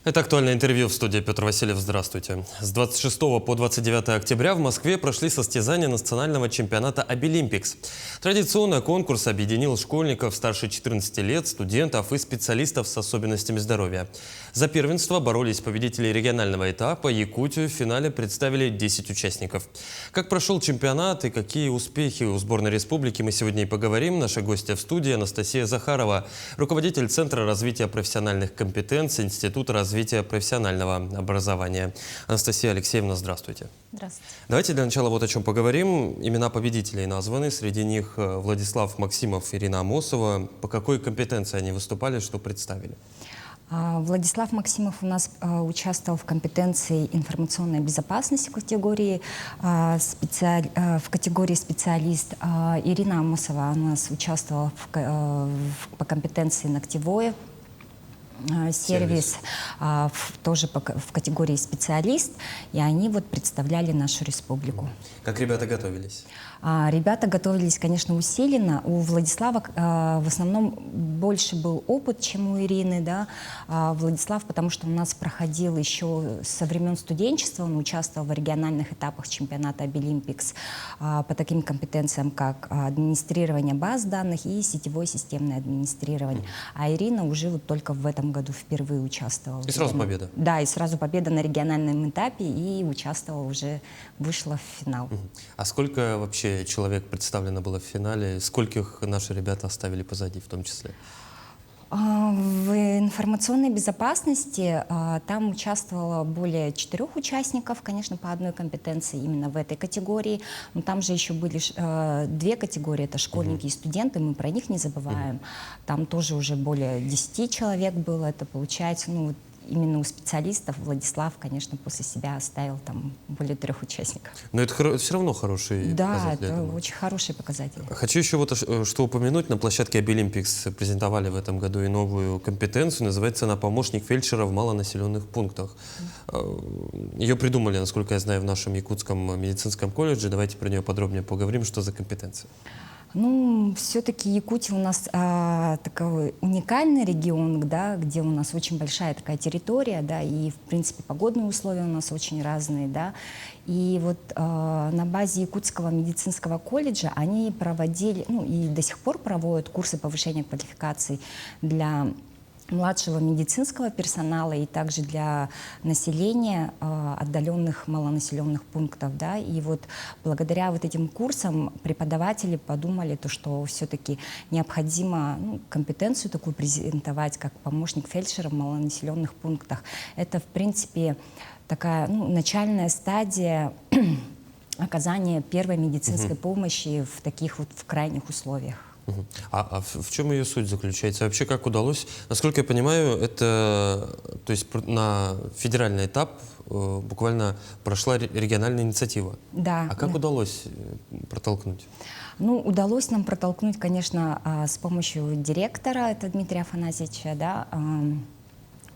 Это актуальное интервью в студии. Петр Васильев, здравствуйте. С 26 по 29 октября в Москве прошли состязания национального чемпионата «Обилимпикс». Традиционно конкурс объединил школьников старше 14 лет, студентов и специалистов с особенностями здоровья. За первенство боролись победители регионального этапа. Якутию в финале представили 10 участников. Как прошел чемпионат и какие успехи у сборной республики, мы сегодня и поговорим. Наша гостья в студии Анастасия Захарова, руководитель Центра развития профессиональных компетенций Института развития профессионального образования. Анастасия Алексеевна, здравствуйте. Здравствуйте. Давайте для начала вот о чем поговорим. Имена победителей названы. Среди них Владислав Максимов, Ирина Амосова. По какой компетенции они выступали, что представили? Владислав Максимов у нас участвовал в компетенции информационной безопасности в категории специалист. Ирина Амосова у нас участвовала по компетенции ногтевое сервис, тоже в категории специалист, и они вот представляли нашу республику. Как ребята готовились? Ребята готовились, конечно, усиленно. У Владислава в основном больше был опыт, чем у Ирины, да. Владислав, потому что у нас проходил еще со времен студенчества, он участвовал в региональных этапах чемпионата «Обилимпикс» по таким компетенциям, как администрирование баз данных и сетевое системное администрирование. А Ирина уже вот только в этом году впервые участвовала. И сразу победа? Да, и сразу победа на региональном этапе, и участвовала уже, вышла в финал. А сколько вообще человек представлено было в финале? Скольких наши ребята оставили позади в том числе? В информационной безопасности там участвовало более 4 участников, конечно, по одной компетенции именно в этой категории. Но там же еще были 2 категории, это школьники и студенты, мы про них не забываем. Там тоже уже более 10 человек было, это получается, ну, именно у специалистов Владислав, конечно, после себя оставил там более 3 участников. Но это все равно хороший показатель. Да, это очень хороший показатель. Хочу еще вот что упомянуть. На площадке «Обилимпикс» презентовали в этом году и новую компетенцию. Называется она «Помощник фельдшера в малонаселенных пунктах». Ее придумали, насколько я знаю, в нашем Якутском медицинском колледже. Давайте про нее подробнее поговорим. Что за компетенция? Ну, все-таки Якутия у нас такой уникальный регион, да, где у нас очень большая такая территория, да, и, в принципе, погодные условия у нас очень разные, да. И вот на базе Якутского медицинского колледжа они проводили, ну, и до сих пор проводят курсы повышения квалификации для младшего медицинского персонала и также для населения отдаленных малонаселенных пунктов, да, и вот благодаря вот этим курсам преподаватели подумали, то, что все-таки необходимо, ну, компетенцию такую презентовать, как помощник фельдшера в малонаселенных пунктах. Это, в принципе, такая, ну, начальная стадия оказания первой медицинской помощи в таких вот в крайних условиях. А в чем ее суть заключается? Вообще, как удалось? Насколько я понимаю, это, то есть на федеральный этап буквально прошла региональная инициатива. Да. А как удалось протолкнуть? Ну, удалось нам протолкнуть, конечно, с помощью директора, это Дмитрия Афанасьевича, да.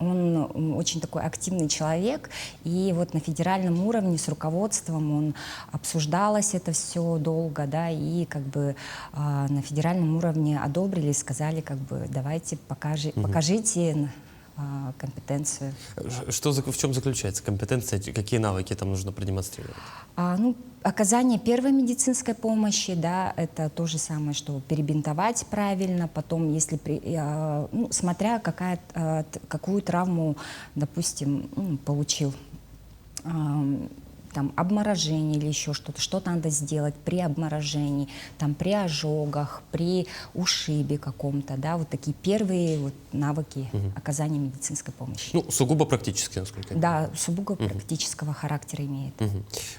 Он очень такой активный человек, и вот на федеральном уровне с руководством он обсуждалось это все долго, да, и как бы на федеральном уровне одобрили, сказали, как бы, давайте покажите компетенцию. В чем заключается компетенция? Какие навыки там нужно продемонстрировать? Ну, оказание первой медицинской помощи, да, это то же самое, что перебинтовать правильно, потом, если, ну, смотря какую травму, допустим, получил, там, обморожение или еще что-то, что надо сделать при обморожении, там, при ожогах, при ушибе каком-то, да, вот такие первые вот навыки оказания медицинской помощи. Ну, сугубо практически, насколько я понимаю. Да, сугубо практического характера имеет.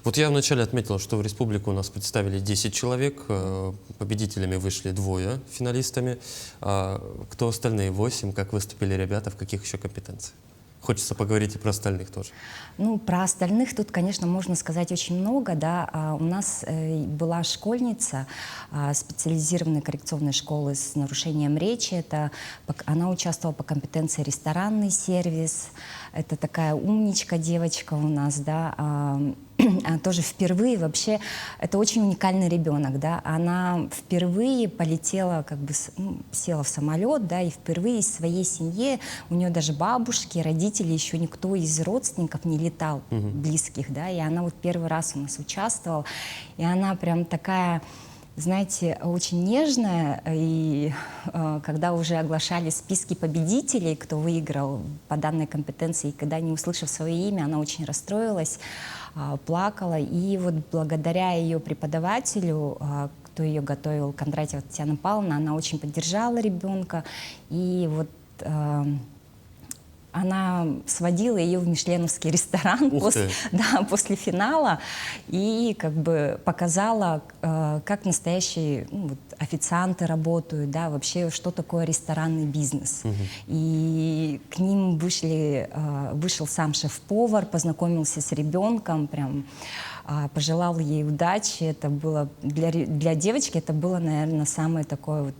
Вот я вначале отметил, что в республику у нас представили 10 человек, победителями вышли 2 финалистами. Кто остальные 8, как выступили ребята, в каких еще компетенциях? Хочется поговорить и про остальных тоже. Ну, про остальных тут, конечно, можно сказать очень много, да. У нас была школьница специализированной коррекционной школы с нарушением речи. Она участвовала по компетенции ресторанный сервис. Это такая умничка девочка у нас, да. тоже впервые вообще, это очень уникальный ребенок, да, она впервые полетела, как бы, села в самолет, да, и впервые из своей семьи, у нее даже бабушки, родители, еще никто из родственников не летал, близких, да, и она вот первый раз у нас участвовала, и она прям такая, знаете, очень нежная, и когда уже оглашали списки победителей, кто выиграл по данной компетенции, и когда не услышав свое имя, она очень расстроилась, плакала, и вот благодаря ее преподавателю, кто ее готовил, Кондратьева Татьяна Павловна, она очень поддержала ребенка, и вот она сводила ее в мишленовский ресторан после финала и как бы показала, как настоящие вот, официанты работают, да, вообще, что такое ресторанный бизнес. И к ним вышел сам шеф-повар, познакомился с ребенком, прям пожелал ей удачи. Это было для девочки, это было, наверное, самое такое вот...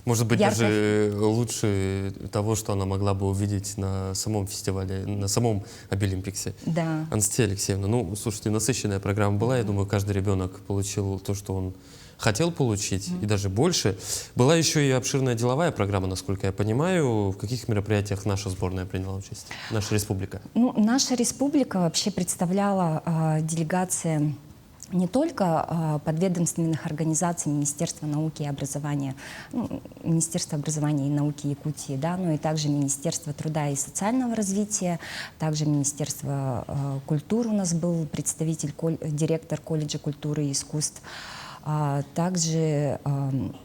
Может быть, даже лучше того, что она могла бы увидеть на самом фестивале, на самом Обилимпиксе. Да. Анастасия Алексеевна, ну, слушайте, насыщенная программа была. Я думаю, каждый ребенок получил то, что он хотел получить, и даже больше. Была еще и обширная деловая программа, насколько я понимаю. В каких мероприятиях наша сборная приняла участие? Наша республика? Ну, наша республика вообще представляла делегация не только подведомственных организаций Министерства науки и образования, Министерства образования и науки Якутии, да, но и также Министерства труда и социального развития, также Министерства культуры у нас был представитель, директор колледжа культуры и искусств. Также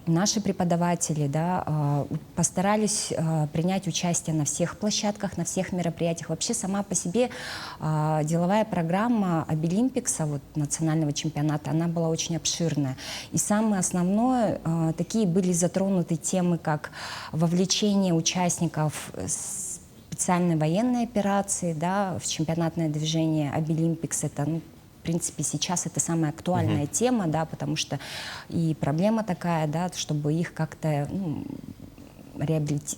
наши преподаватели, да, постарались принять участие на всех площадках, на всех мероприятиях. Вообще сама по себе деловая программа Обилимпикса, вот, национального чемпионата, она была очень обширная. И самое основное, такие были затронуты темы, как вовлечение участников специальной военной операции, да, в чемпионатное движение Обилимпикс. Это, в принципе, сейчас это самая актуальная тема, да, потому что и проблема такая, да, чтобы их как-то,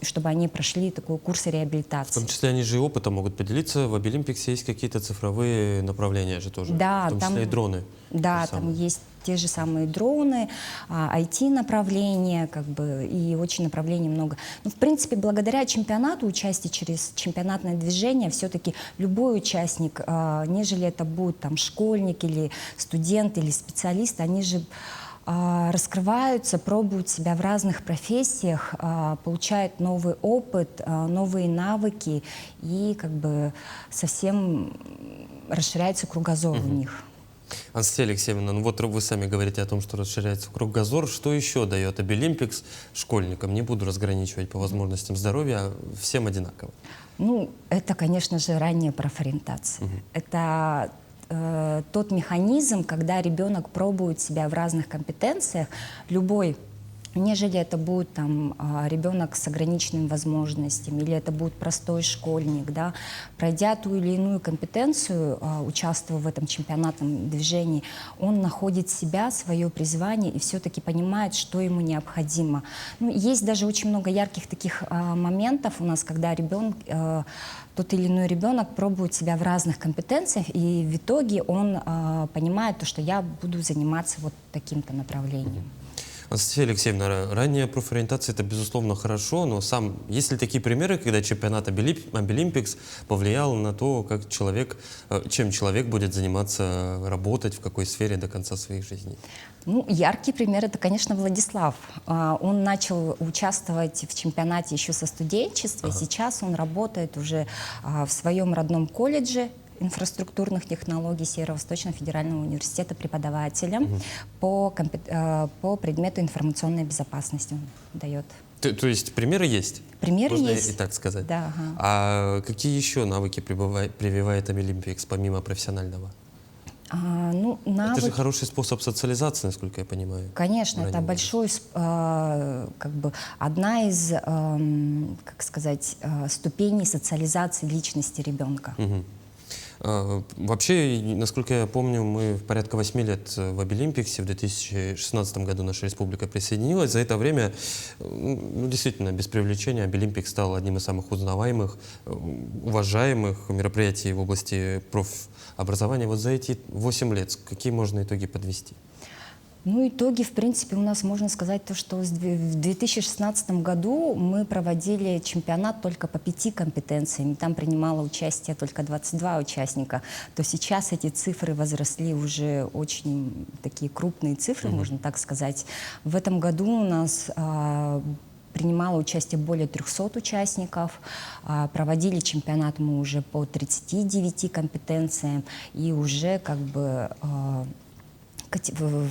чтобы они прошли такой курс реабилитации. В том числе они же и опытом могут поделиться. В Обилимпиксе есть какие-то цифровые направления же тоже, да, в том числе и дроны. Да, там есть те же самые дроны, IT-направления, как бы, и очень направлений много. Но, в принципе, благодаря чемпионату, участию через чемпионатное движение, все-таки любой участник, нежели это будет там школьник или студент или специалист, они же раскрываются, пробуют себя в разных профессиях, получают новый опыт, новые навыки, и как бы совсем расширяется кругозор у них. Анастасия Алексеевна, ну вот вы сами говорите о том, что расширяется кругозор. Что еще дает Обилимпикс школьникам? Не буду разграничивать по возможностям здоровья, всем одинаково. Ну, это, конечно же, ранняя профориентация. Это тот механизм, когда ребенок пробует себя в разных компетенциях, любой, нежели это будет там ребенок с ограниченными возможностями, или это будет простой школьник, да, пройдя ту или иную компетенцию, участвуя в этом чемпионатном движении, он находит себя, свое призвание и все-таки понимает, что ему необходимо. Ну, есть даже очень много ярких таких моментов у нас, когда тот или иной ребенок пробует себя в разных компетенциях, и в итоге он понимает, что я буду заниматься вот таким-то направлением. Анастасия Алексеевна, ранняя профориентация — это, безусловно, хорошо, но есть ли такие примеры, когда чемпионат Обилимпикс повлиял на то, чем человек будет заниматься, работать, в какой сфере до конца своих жизней? Ну, яркий пример — это, конечно, Владислав. Он начал участвовать в чемпионате еще со студенчества, и сейчас он работает уже в своем родном колледже инфраструктурных технологий Северо-Восточного федерального университета преподавателем по предмету информационной безопасности. Он дает. То есть примеры есть? Примеры Можно есть. и так сказать. Да, ага. А какие еще навыки прививает Обилимпикс, помимо профессионального? Это же хороший способ социализации, насколько я понимаю. Конечно, это большой, как бы, одна из, как сказать, ступеней социализации личности ребенка. Вообще, насколько я помню, мы порядка 8 лет в Обилимпиксе. В 2016 году наша республика присоединилась. За это время, ну, действительно, без преувеличения, Обилимпик стал одним из самых узнаваемых, уважаемых мероприятий в области профобразования. Вот за эти 8 лет какие можно итоги подвести? Ну, итоги, в принципе, у нас можно сказать то, что в 2016 году мы проводили чемпионат только по 5 компетенциям. Там принимало участие только 22 участника. То сейчас эти цифры возросли уже очень такие крупные цифры, можно так сказать. В этом году у нас принимало участие более 300 участников. Проводили чемпионат мы уже по 39 компетенциям. И уже как бы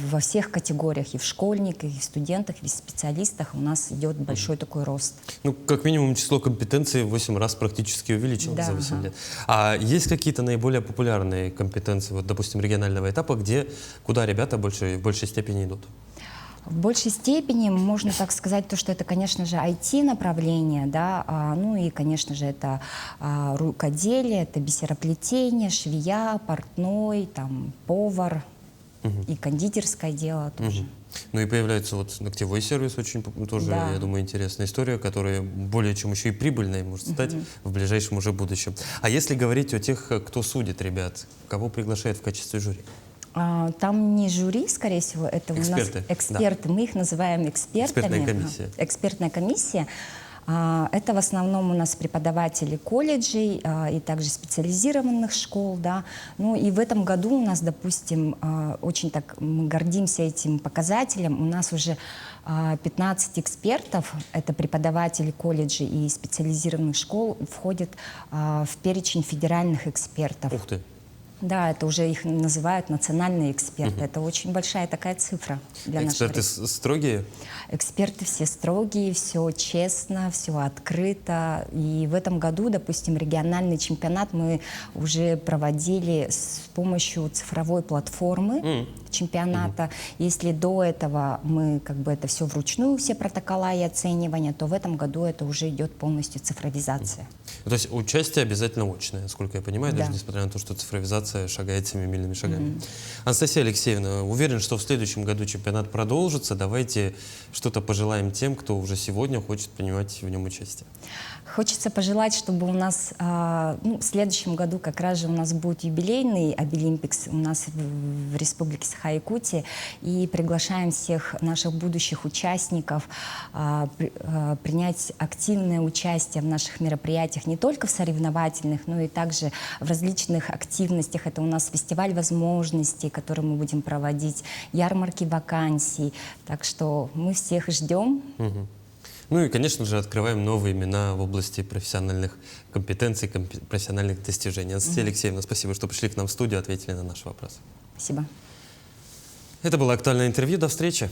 во всех категориях, и в школьниках, и в студентах, и в специалистах у нас идет большой такой рост. Ну, как минимум, число компетенций в 8 раз практически увеличилось Да, за 8 лет. А есть какие-то наиболее популярные компетенции, вот, допустим, регионального этапа, куда ребята в большей степени идут? В большей степени можно так сказать, то, что это, конечно же, IT-направление, да, ну и, конечно же, это рукоделие, это бисероплетение, швея, портной, там, повар. И кондитерское дело тоже. Ну и появляется вот ногтевой сервис, очень тоже, Да. я думаю, интересная история, которая более чем еще и прибыльной может стать в ближайшем уже будущем. А если говорить о тех, кто судит ребят, кого приглашает в качестве жюри? Там не жюри, скорее всего, это Эксперты, у нас эксперты. Да. Мы их называем экспертами. Экспертная комиссия. Экспертная комиссия. Это в основном у нас преподаватели колледжей и также специализированных школ, да. Ну и в этом году у нас, допустим, очень так мы гордимся этим показателем. У нас уже 15 экспертов, это преподаватели колледжей и специализированных школ, входят в перечень федеральных экспертов. Ух ты! Да, это уже их называют национальные эксперты. Это очень большая такая цифра для нашей. Эксперты строгие? Эксперты все строгие, все честно, все открыто. И в этом году, допустим, региональный чемпионат мы уже проводили с помощью цифровой платформы чемпионата. Если до этого мы как бы это все вручную, все протокола и оценивания, то в этом году это уже идет полностью цифровизация. То есть участие обязательно очное, насколько я понимаю, Да. даже несмотря на то, что цифровизация шагает семимильными шагами. Анастасия Алексеевна, уверен, что в следующем году чемпионат продолжится. Давайте что-то пожелаем тем, кто уже сегодня хочет принимать в нем участие. Хочется пожелать, чтобы у нас в следующем году как раз же у нас будет юбилейный Обилимпикс у нас в Республике Саха-Якутия, и приглашаем всех наших будущих участников принять активное участие в наших мероприятиях, не только в соревновательных, но и также в различных активностях. Это у нас фестиваль возможностей, который мы будем проводить, ярмарки вакансий. Так что мы всех ждем. Ну и, конечно же, открываем новые имена в области профессиональных компетенций, профессиональных достижений. Анастасия Алексеевна, спасибо, что пришли к нам в студию, ответили на наши вопросы. Спасибо. Это было актуальное интервью. До встречи.